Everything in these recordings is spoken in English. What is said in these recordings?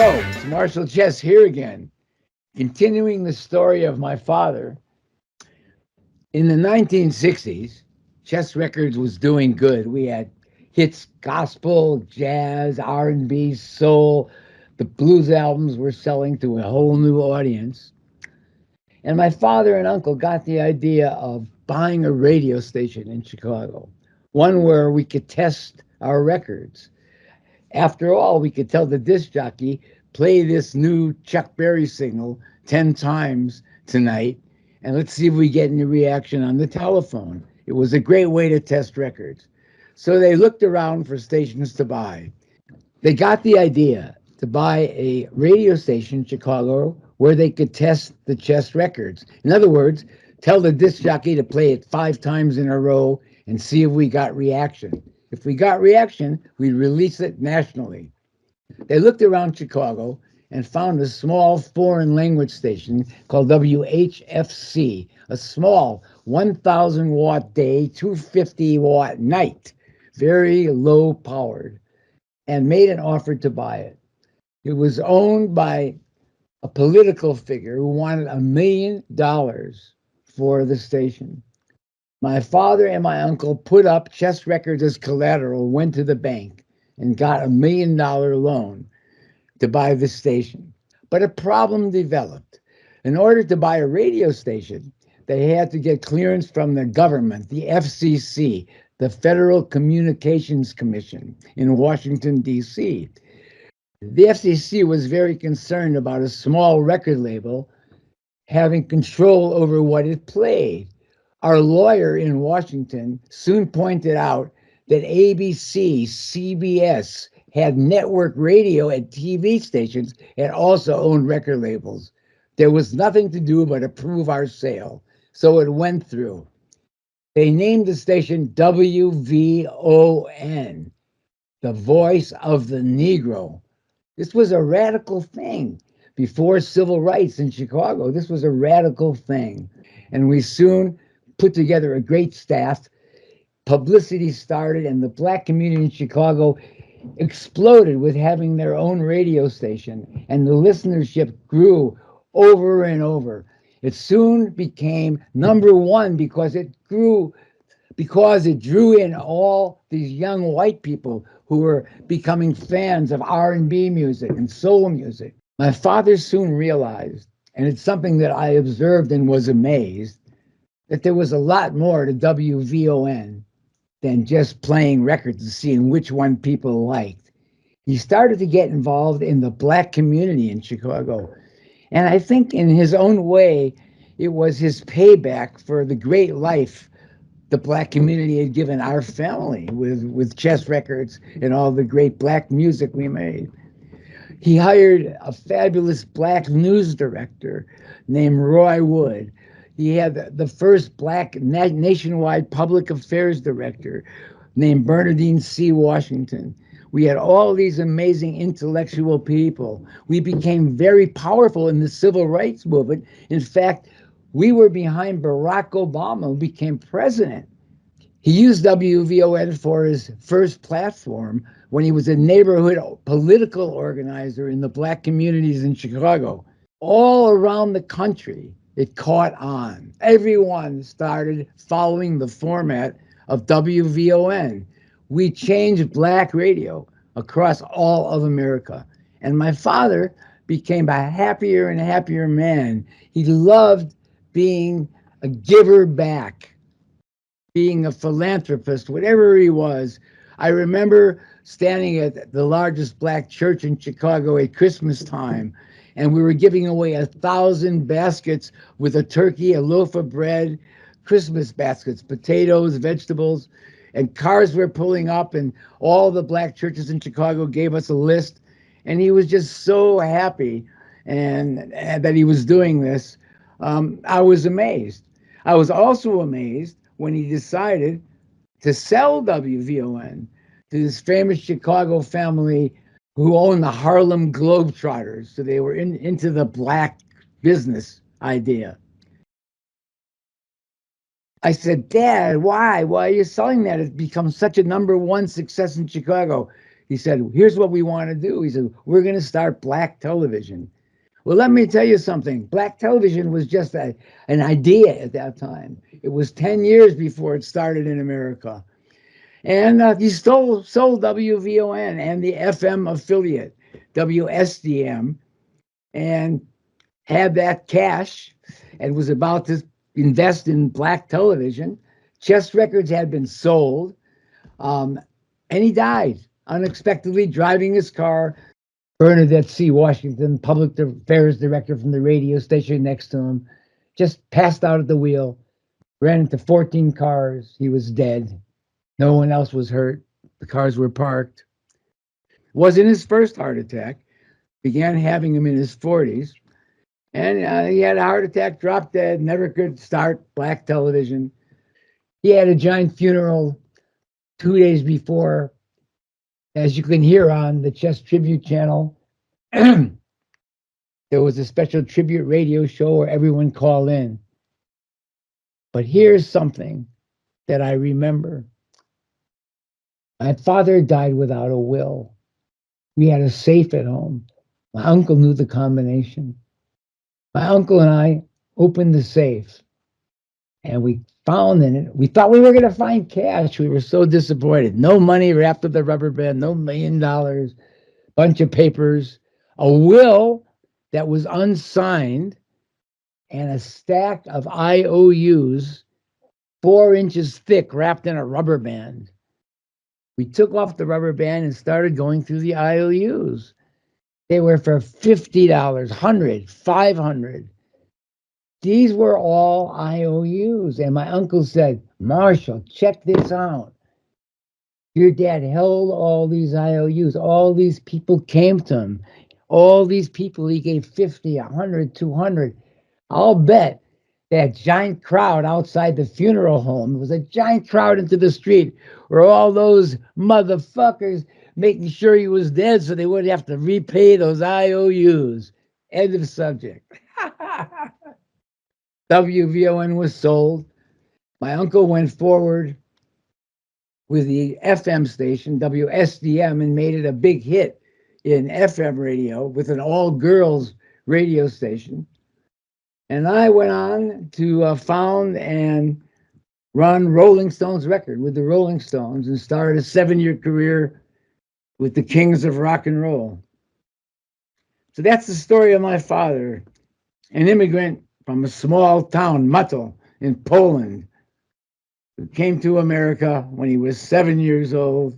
Hello, it's Marshall Chess here again, continuing the story of my father. In the 1960s, Chess Records was doing good. We had hits, gospel, jazz, R&B, soul. The blues albums were selling to a whole new audience. And my father and uncle got the idea of buying a radio station in Chicago, one where we could test our records. After all, we could tell the disc jockey, play this new Chuck Berry single 10 times tonight, and let's see if we get any reaction on the telephone. It was a great way to test records. So they looked around for stations to buy. They got the idea to buy a radio station in Chicago where they could test the chess records. In other words, tell the disc jockey to play it 5 times in a row and see if we got reaction. If we got reaction, we'd release it nationally. They looked around Chicago and found a small foreign language station called WHFC, a small 1,000 watt day, 250 watt night, very low powered, and made an offer to buy it. It was owned by a political figure who wanted $1 million for the station. My father and my uncle put up chess records as collateral, went to the bank, and got $1 million loan to buy the station. But a problem developed. In order to buy a radio station, they had to get clearance from the government, the FCC, the Federal Communications Commission in Washington, D.C. The FCC was very concerned about a small record label having control over what it played. Our lawyer in Washington soon pointed out that ABC, CBS had network radio and TV stations and also owned record labels. There was nothing to do but approve our sale, so it went through. They named the station WVON, the voice of the Negro. This was a radical thing. Before civil rights in Chicago, this was a radical thing. And we soon put together a great staff. Publicity started, and the black community in Chicago exploded with having their own radio station, and the listenership grew over and over. It soon became number one because it drew in all these young white people who were becoming fans of R&B music and soul music. My father soon realized, and it's something that I observed and was amazed, that there was a lot more to WVON than just playing records and seeing which one people liked. He started to get involved in the black community in Chicago. And I think in his own way, it was his payback for the great life the black community had given our family with chess records and all the great black music we made. He hired a fabulous black news director named Roy Wood. He had the first black nationwide public affairs director named Bernardine C. Washington. We had all these amazing intellectual people. We became very powerful in the civil rights movement. In fact, we were behind Barack Obama, who became president. He used WVON for his first platform when he was a neighborhood political organizer in the black communities in Chicago. All around the country, it caught on. Everyone started following the format of WVON. We changed black radio across all of America. And my father became a happier and happier man. He loved being a giver back, being a philanthropist, whatever he was. I remember standing at the largest black church in Chicago at Christmas time, and we were giving away 1,000 baskets with a turkey, a loaf of bread, Christmas baskets, potatoes, vegetables, and cars were pulling up, and all the black churches in Chicago gave us a list, and he was just so happy and that he was doing this. I was amazed. I was also amazed when he decided to sell WVON to this famous Chicago family who owned the Harlem Globetrotters. So they were into the black business idea. I said, Dad, why? Why are you selling that? It's become such a number one success in Chicago. He said, here's what we want to do. He said, we're going to start black television. Well, let me tell you something. Black television was just an idea at that time. It was 10 years before it started in America. And he sold WVON and the FM affiliate, WSDM, and had that cash and was about to invest in black television. Chess records had been sold. And he died unexpectedly driving his car. Bernadette C. Washington, public affairs director from the radio station next to him, just passed out at the wheel, ran into 14 cars. He was dead. No one else was hurt. The cars were parked. It wasn't his first heart attack. Began having him in his 40s. And he had a heart attack, dropped dead, never could start black television. He had a giant funeral 2 days before, as you can hear on the Chess Tribute channel. There was a special tribute radio show where everyone called in. But here's something that I remember. My father died without a will. We had a safe at home. My uncle knew the combination. My uncle and I opened the safe, and we found in it, we thought we were going to find cash. We were so disappointed. No money wrapped up the rubber band, no $1 million, bunch of papers, a will that was unsigned, and a stack of IOUs 4 inches thick wrapped in a rubber band. We took off the rubber band and started going through the IOUs. They were for $50, $100, $500. These were all IOUs. And my uncle said, Marshall, check this out. Your dad held all these IOUs. All these people came to him. All these people, he gave 50, 100, 200. I'll bet that giant crowd outside the funeral home, it was a giant crowd into the street where all those motherfuckers making sure he was dead so they wouldn't have to repay those IOUs. End of subject. WVON was sold. My uncle went forward with the FM station, WSDM, and made it a big hit in FM radio with an all-girls radio station. And I went on to found and run Rolling Stones record with the Rolling Stones and started a 7-year career with the Kings of Rock and Roll. So that's the story of my father, an immigrant from a small town, Mato, in Poland, who came to America when he was 7 years old,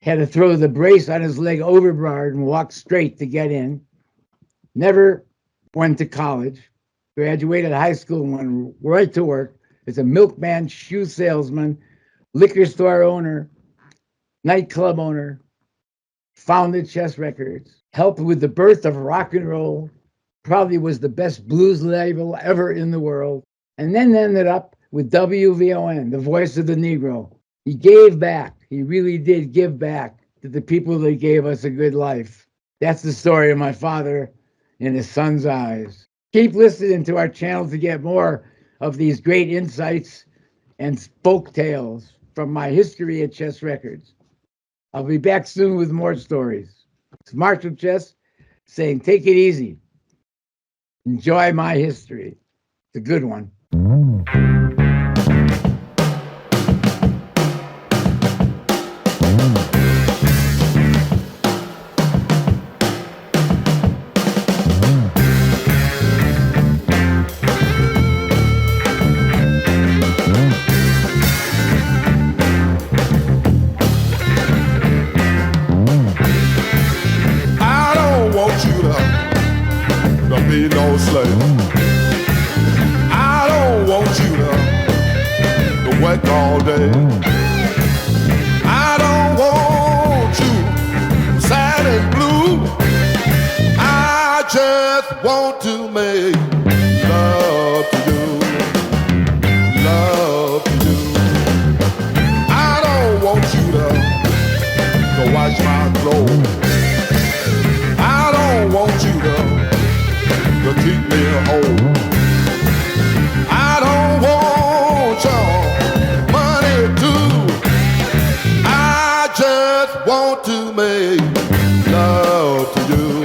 had to throw the brace on his leg overboard and walk straight to get in, never went to college, graduated high school and went right to work as a milkman, shoe salesman, liquor store owner, nightclub owner, founded Chess Records, helped with the birth of rock and roll, probably was the best blues label ever in the world, and then ended up with WVON, the voice of the Negro. He gave back. He really did give back to the people that gave us a good life. That's the story of my father in his son's eyes. Keep listening to our channel to get more of these great insights and folk tales from my history at Chess Records. I'll be back soon with more stories. It's Marshall Chess saying, take it easy. Enjoy my history. It's a good one. Be no slave. I don't want you to work all day. I don't want you sad and blue. I just want to make love to you, love to you. I don't want you to wash my clothes. I don't want you to keep me whole. I don't want your money to just want to make love to you.